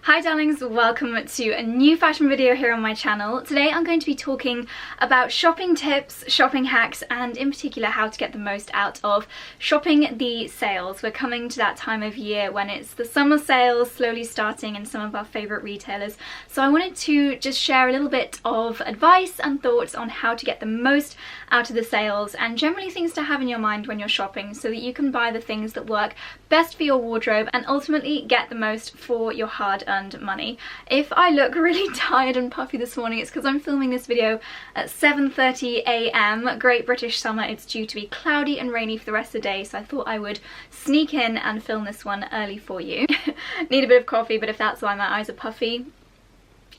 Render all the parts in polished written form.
Hi darlings, welcome to a new fashion video here on my channel. Today I'm going to be talking about shopping tips, shopping hacks, and in particular how to get the most out of shopping the sales. We're coming to that time of year when it's the summer sales slowly starting in some of our favourite retailers. So I wanted to just share a little bit of advice and thoughts on how to get the most out of the sales and generally things to have in your mind when you're shopping so that you can buy the things that work best for your wardrobe and ultimately get the most for your hard-earned money. If I look really tired and puffy this morning, it's because I'm filming this video at 7:30 AM. Great British summer. It's due to be cloudy and rainy for the rest of the day, so I thought I would sneak in and film this one early for you. Need a bit of coffee, but if that's why my eyes are puffy,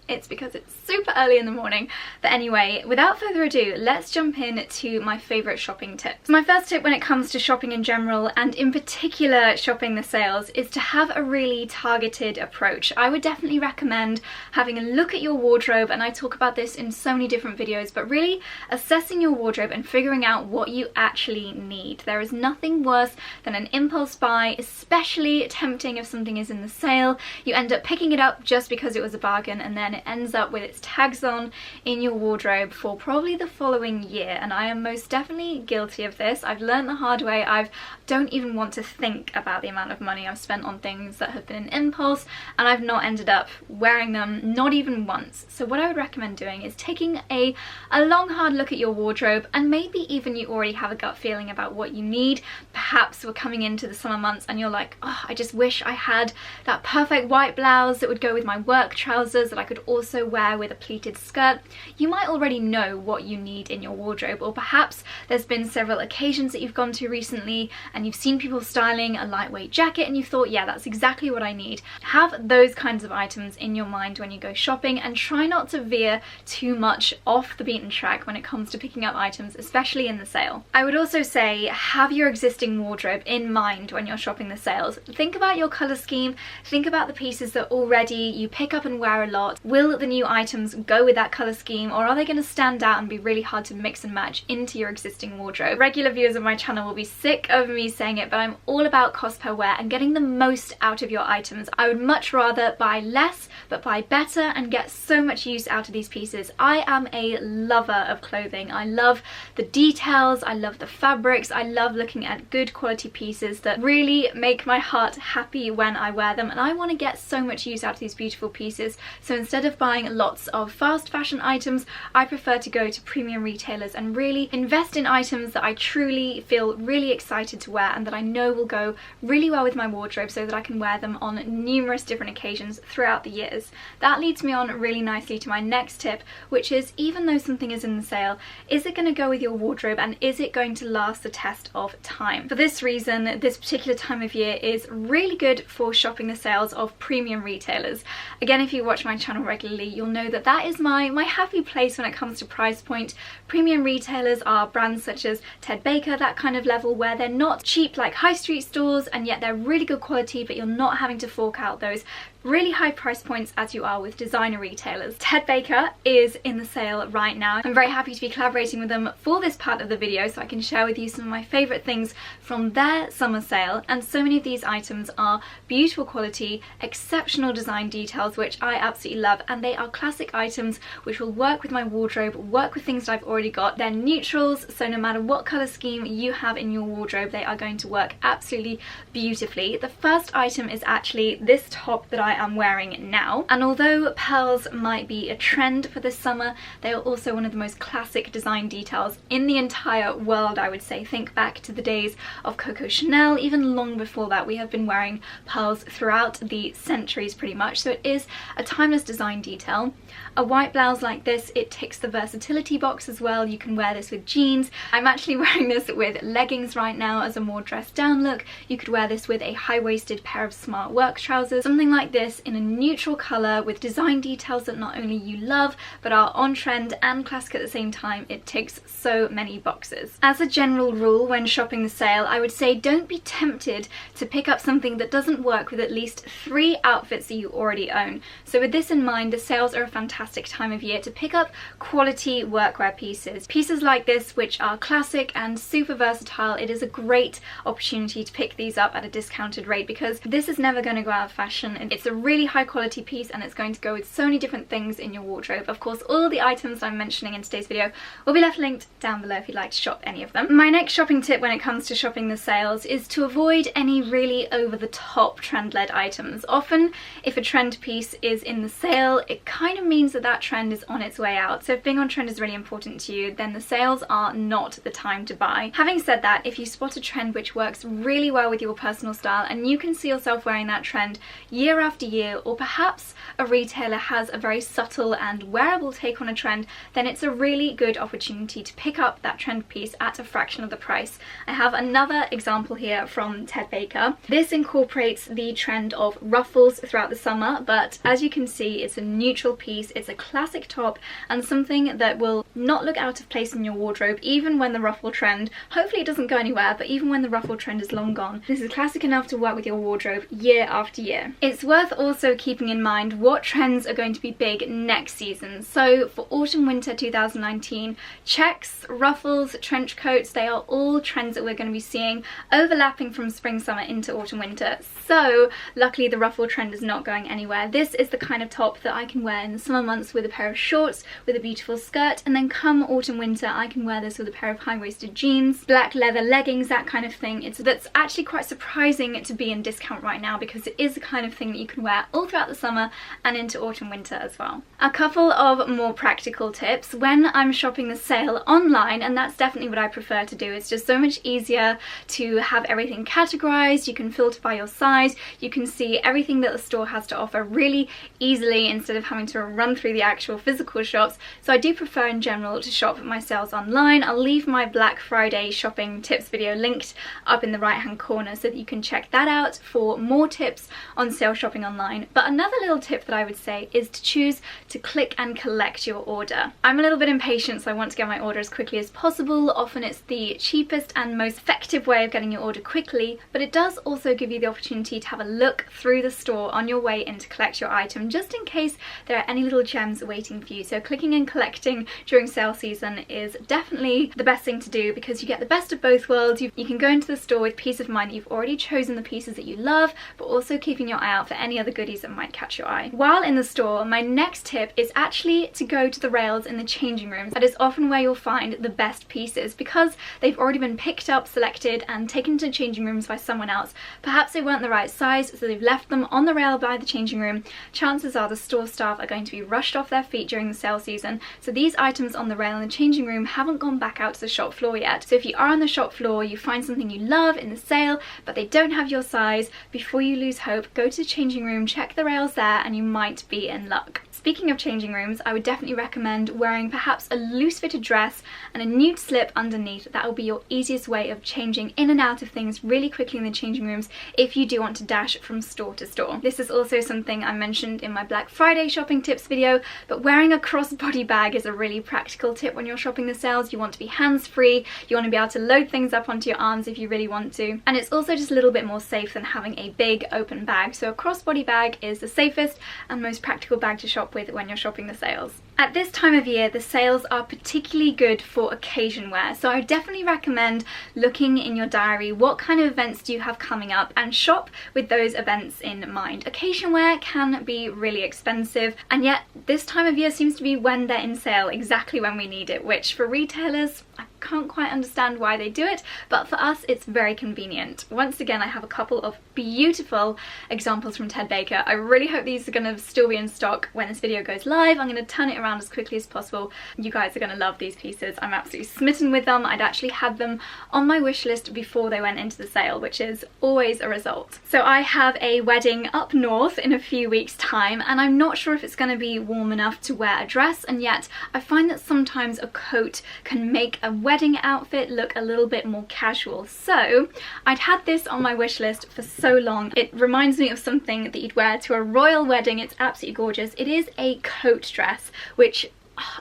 it's because it's super early in the morning. But anyway, without further ado, let's jump in to my favourite shopping tips. My first tip when it comes to shopping in general, and in particular shopping the sales, is to have a really targeted approach. I would definitely recommend having a look at your wardrobe, and I talk about this in so many different videos, but really assessing your wardrobe and figuring out what you actually need. There is nothing worse than an impulse buy, especially tempting if something is in the sale. You end up picking it up just because it was a bargain, and then it ends up with its tags on in your wardrobe for probably the following year, and I am most definitely guilty of this. I've learned the hard way. I don't even want to think about the amount of money I've spent on things that have been an impulse, and I've not ended up wearing them, not even once. So what I would recommend doing is taking a long hard look at your wardrobe, and maybe even you already have a gut feeling about what you need. Perhaps we're coming into the summer months and you're like, oh, I just wish I had that perfect white blouse that would go with my work trousers that I could also wear with a pleated skirt. You might already know what you need in your wardrobe, or perhaps there's been several occasions that you've gone to recently and you've seen people styling a lightweight jacket and you thought, yeah, that's exactly what I need. Have those kinds of items in your mind when you go shopping, and try not to veer too much off the beaten track when it comes to picking up items, especially in the sale. I would also say have your existing wardrobe in mind when you're shopping the sales. Think about your colour scheme, think about the pieces that already you pick up and wear a lot. Will the new items go with that colour scheme, or are they going to stand out and be really hard to mix and match into your existing wardrobe? Regular viewers of my channel will be sick of me saying it, but I'm all about cost per wear and getting the most out of your items. I would much rather buy less but buy better and get so much use out of these pieces. I am a lover of clothing. I love the details, I love the fabrics, I love looking at good quality pieces that really make my heart happy when I wear them, and I want to get so much use out of these beautiful pieces. So instead of buying lots of fast fashion items, I prefer to go to premium retailers and really invest in items that I truly feel really excited to wear and that I know will go really well with my wardrobe so that I can wear them on numerous different occasions throughout the years. That leads me on really nicely to my next tip, which is, even though something is in the sale, is it going to go with your wardrobe and is it going to last the test of time? For this reason, this particular time of year is really good for shopping the sales of premium retailers. Again, if you watch my channel regularly, you'll know that that is my happy place when it comes to price point. Premium retailers are brands such as Ted Baker, that kind of level, where they're not cheap like high street stores and yet they're really good quality, but you're not having to fork out those really high price points as you are with designer retailers. Ted Baker is in the sale right now. I'm very happy to be collaborating with them for this part of the video so I can share with you some of my favourite things from their summer sale, and so many of these items are beautiful quality, exceptional design details which I absolutely love, and they are classic items which will work with my wardrobe, work with things that I've already got. They're neutrals, so no matter what colour scheme you have in your wardrobe, they are going to work absolutely beautifully. The first item is actually this top that I am wearing now, and although pearls might be a trend for this summer, they are also one of the most classic design details in the entire world, I would say. Think back to the days of Coco Chanel, even long before that. We have been wearing pearls throughout the centuries pretty much, so it is a timeless design detail. A white blouse like this, it ticks the versatility box as well. You can wear this with jeans. I'm actually wearing this with leggings right now as a more dressed down look. You could wear this with a high-waisted pair of smart work trousers. Something like this in a neutral colour with design details that not only you love but are on trend and classic at the same time. It ticks so many boxes. As a general rule when shopping the sale, I would say don't be tempted to pick up something that doesn't work with at least 3 outfits that you already own. So with this in mind, online, the sales are a fantastic time of year to pick up quality workwear pieces. Pieces like this, which are classic and super versatile, it is a great opportunity to pick these up at a discounted rate because this is never going to go out of fashion. It's a really high quality piece and it's going to go with so many different things in your wardrobe. Of course, all the items I'm mentioning in today's video will be left linked down below if you'd like to shop any of them. My next shopping tip when it comes to shopping the sales is to avoid any really over-the-top trend-led items. Often, if a trend piece is in the sale, it kind of means that that trend is on its way out. So if being on trend is really important to you, then the sales are not the time to buy. Having said that, if you spot a trend which works really well with your personal style and you can see yourself wearing that trend year after year, or perhaps a retailer has a very subtle and wearable take on a trend, then it's a really good opportunity to pick up that trend piece at a fraction of the price. I have another example here from Ted Baker. This incorporates the trend of ruffles throughout the summer, but as you can see, it's a neutral piece, it's a classic top, and something that will not look out of place in your wardrobe even when the ruffle trend, hopefully it doesn't go anywhere, but even when the ruffle trend is long gone, this is classic enough to work with your wardrobe year after year. It's worth also keeping in mind what trends are going to be big next season. So for autumn winter 2019, checks, ruffles, trench coats, they are all trends that we're going to be seeing overlapping from spring summer into autumn winter. So luckily the ruffle trend is not going anywhere. This is the kind of top that I can wear in the summer months with a pair of shorts, with a beautiful skirt, and then come autumn winter I can wear this with a pair of high-waisted jeans, black leather leggings, that kind of thing. That's actually quite surprising to be in discount right now because it is the kind of thing that you can wear all throughout the summer and into autumn winter as well. A couple of more practical tips when I'm shopping the sale online, and that's definitely what I prefer to do. It's just so much easier to have everything categorized. You can filter by your size, you can see everything that the store has to offer really easily instead of having to run through the actual physical shops. So I do prefer in general to shop my sales online. I'll leave my Black Friday shopping tips video linked up in the right hand corner so that you can check that out for more tips on sale shopping online. But another little tip that I would say is to choose to click and collect your order. I'm a little bit impatient, so I want to get my order as quickly as possible. Often it's the cheapest and most effective way of getting your order quickly, but it does also give you the opportunity to have a look through the store on your way in to collect your item, just in case there are any little gems waiting for you. So clicking and collecting during sale season is definitely the best thing to do because you get the best of both worlds. You can go into the store with peace of mind that you've already chosen the pieces that you love, but also keeping your eye out for any other goodies that might catch your eye. While in the store, my next tip is actually to go to the rails in the changing rooms. That is often where you'll find the best pieces because they've already been picked up, selected, and taken to changing rooms by someone else. Perhaps they weren't the right size, so they've left them on the rail by the changing room. Chances are the store staff are going to be rushed off their feet during the sale season, so these items on the rail in the changing room haven't gone back out to the shop floor yet. So if you are on the shop floor, you find something you love in the sale, but they don't have your size, before you lose hope, go to the changing room, check the rails there, and you might be in luck. Speaking of changing rooms, I would definitely recommend wearing perhaps a loose fitted dress and a nude slip underneath. That will be your easiest way of changing in and out of things really quickly in the changing rooms if you do want to dash from store to store. This is also something I mentioned in my Black Friday shopping tips video, but wearing a crossbody bag is a really practical tip when you're shopping the sales. You want to be hands-free, you want to be able to load things up onto your arms if you really want to, and it's also just a little bit more safe than having a big open bag. So a crossbody bag is the safest and most practical bag to shop with when you're shopping the sales. At this time of year, the sales are particularly good for occasion wear, so I would definitely recommend looking in your diary what kind of events do you have coming up and shop with those events in mind. Occasion wear can be really expensive, and yet this time of year seems to be when they're in sale, exactly when we need it, which for retailers, I can't quite understand why they do it, but for us it's very convenient. Once again, I have a couple of beautiful examples from Ted Baker. I really hope these are going to still be in stock when this video goes live. I'm going to turn it around as quickly as possible. You guys are going to love these pieces. I'm absolutely smitten with them. I'd actually had them on my wish list before they went into the sale, which is always a result. So I have a wedding up north in a few weeks time, and I'm not sure if it's going to be warm enough to wear a dress, and yet I find that sometimes a coat can make a wedding outfit look a little bit more casual. So I'd had this on my wish list for so long. It reminds me of something that you'd wear to a royal wedding. It's absolutely gorgeous. It is a coat dress, which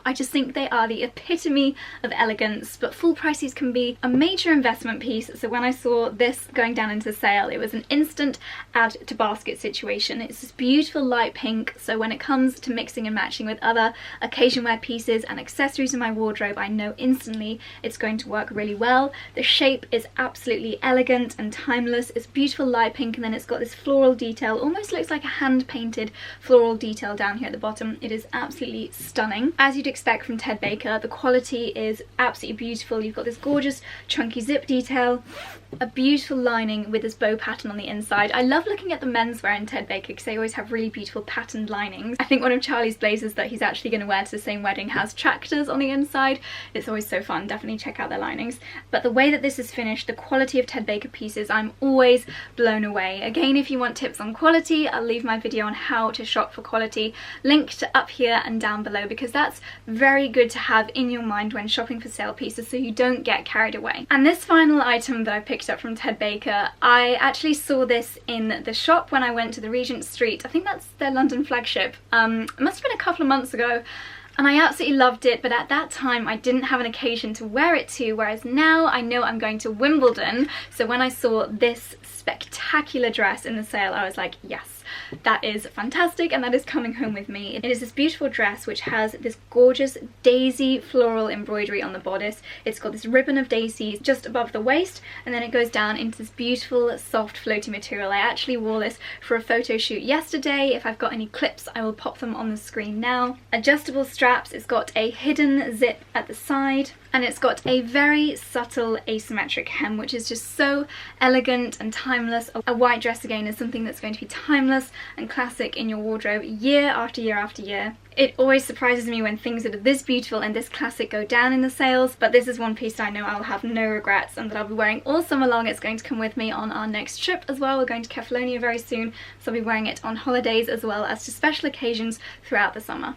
I just think they are the epitome of elegance, but full prices can be a major investment piece. So when I saw this going down into sale, it was an instant add to basket situation. It's this beautiful light pink, so when it comes to mixing and matching with other occasion wear pieces and accessories in my wardrobe, I know instantly it's going to work really well. The shape is absolutely elegant and timeless. It's beautiful light pink, and then it's got this floral detail, almost looks like a hand painted floral detail down here at the bottom. It is absolutely stunning. As you'd expect from Ted Baker, the quality is absolutely beautiful. You've got this gorgeous chunky zip detail, a beautiful lining with this bow pattern on the inside. I love looking at the menswear in Ted Baker because they always have really beautiful patterned linings. I think one of Charlie's blazers that he's actually going to wear to the same wedding has tractors on the inside. It's always so fun. Definitely check out their linings. But the way that this is finished, the quality of Ted Baker pieces, I'm always blown away. Again, if you want tips on quality, I'll leave my video on how to shop for quality linked up here and down below, because that's very good to have in your mind when shopping for sale pieces so you don't get carried away. And this final item that I picked up from Ted Baker, I actually saw this in the shop when I went to the Regent Street. I think that's their London flagship. It must have been a couple of months ago, and I absolutely loved it, but at that time I didn't have an occasion to wear it to, whereas now I know I'm going to Wimbledon. So when I saw this spectacular dress in the sale, I was like, yes, that is fantastic, and that is coming home with me. It is this beautiful dress which has this gorgeous daisy floral embroidery on the bodice. It's got this ribbon of daisies just above the waist, and then it goes down into this beautiful soft floaty material. I actually wore this for a photo shoot yesterday. If I've got any clips, I will pop them on the screen now. Adjustable straps, it's got a hidden zip at the side, and it's got a very subtle asymmetric hem, which is just so elegant and timeless. A white dress again is something that's going to be timeless and classic in your wardrobe year after year after year. It always surprises me when things that are this beautiful and this classic go down in the sales, but this is one piece I know I'll have no regrets and that I'll be wearing all summer long. It's going to come with me on our next trip as well. We're going to Kefalonia very soon, so I'll be wearing it on holidays as well as to special occasions throughout the summer.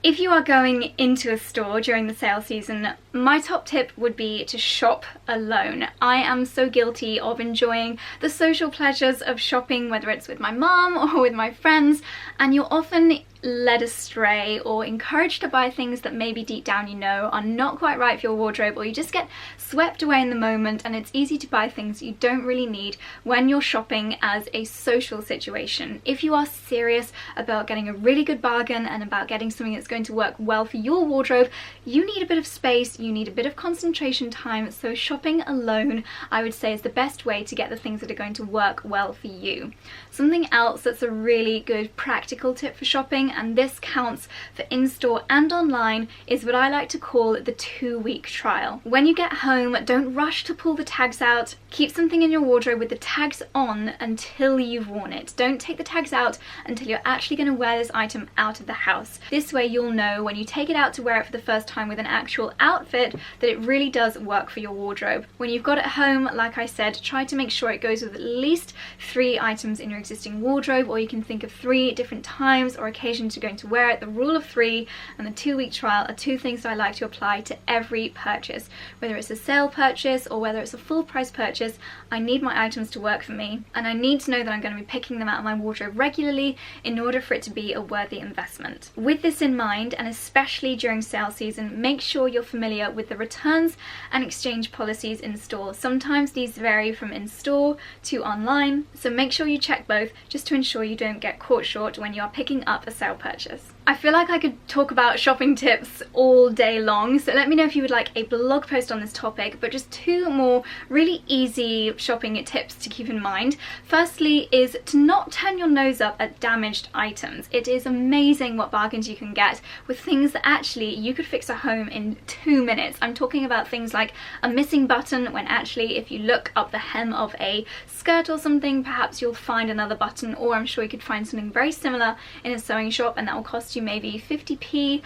If you are going into a store during the sale season, my top tip would be to shop alone. I am so guilty of enjoying the social pleasures of shopping, whether it's with my mum or with my friends, and you're often led astray or encouraged to buy things that maybe deep down you know are not quite right for your wardrobe, or you just get swept away in the moment, and it's easy to buy things you don't really need when you're shopping as a social situation. If you are serious about getting a really good bargain and about getting something that's going to work well for your wardrobe, you need a bit of space, you need a bit of concentration time, so shopping alone I would say is the best way to get the things that are going to work well for you. Something else that's a really good practical tip for shopping, and this counts for in-store and online, is what I like to call the 2-week trial. When you get home, don't rush to pull the tags out. Keep something in your wardrobe with the tags on until you've worn it. Don't take the tags out until you're actually going to wear this item out of the house. This way you'll know when you take it out to wear it for the first time with an actual outfit that it really does work for your wardrobe. When you've got it home, like I said, try to make sure it goes with at least 3 items in your existing wardrobe, or you can think of 3 different times or occasions you're going to wear it. The rule of 3 and the 2-week trial are 2 things that I like to apply to every purchase. Whether it's a sale purchase or whether it's a full price purchase, I need my items to work for me, and I need to know that I'm going to be picking them out of my wardrobe regularly in order for it to be a worthy investment. With this in mind, and especially during sale season, make sure you're familiar with the returns and exchange policies in store. Sometimes these vary from in store to online, so make sure you check both just to ensure you don't get caught short when you are picking up a sale purchase. I feel like I could talk about shopping tips all day long, so let me know if you would like a blog post on this topic, but just 2 more really easy shopping tips to keep in mind. Firstly is to not turn your nose up at damaged items. It is amazing what bargains you can get with things that actually you could fix at home in 2 minutes. I'm talking about things like a missing button when actually if you look up the hem of a skirt or something, perhaps you'll find another button, or I'm sure you could find something very similar in a sewing shop, and that will cost you maybe 50p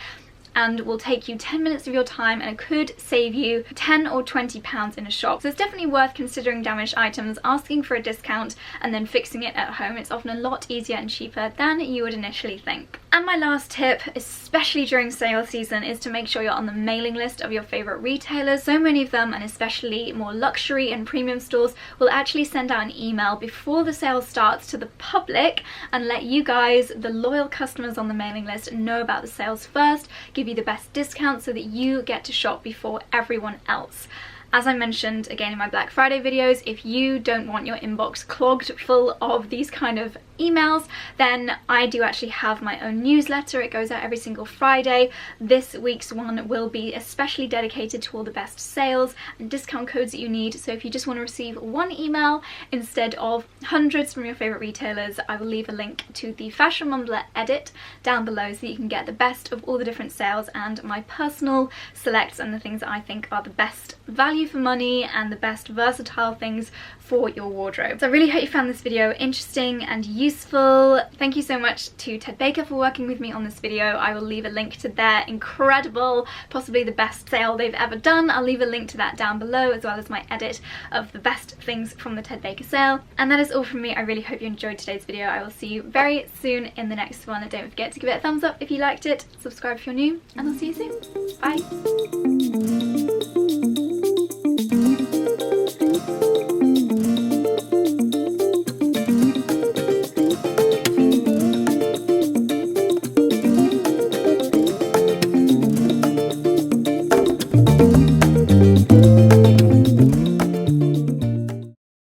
and will take you 10 minutes of your time, and it could save you 10 or 20 pounds in a shop. So it's definitely worth considering damaged items, asking for a discount and then fixing it at home. It's often a lot easier and cheaper than you would initially think. And my last tip, especially during sale season, is to make sure you're on the mailing list of your favorite retailers. So many of them, and especially more luxury and premium stores, will actually send out an email before the sale starts to the public and let you guys, the loyal customers on the mailing list, know about the sales first, give you the best discounts so that you get to shop before everyone else. As I mentioned again in my Black Friday videos, if you don't want your inbox clogged full of these kind of emails, then I do actually have my own newsletter. It goes out every single Friday. This week's one will be especially dedicated to all the best sales and discount codes that you need. So if you just want to receive one email instead of hundreds from your favorite retailers, I will leave a link to the Fashion Mumblr edit down below so that you can get the best of all the different sales and my personal selects and the things that I think are the best value for money and the best versatile things for your wardrobe. So I really hope you found this video interesting and useful. Thank you so much to Ted Baker for working with me on this video. I will leave a link to their incredible, possibly the best sale they've ever done. I'll leave a link to that down below, as well as my edit of the best things from the Ted Baker sale. And that is all from me. I really hope you enjoyed today's video. I will see you very soon in the next one. And don't forget to give it a thumbs up if you liked it, subscribe if you're new, and I'll see you soon. Bye!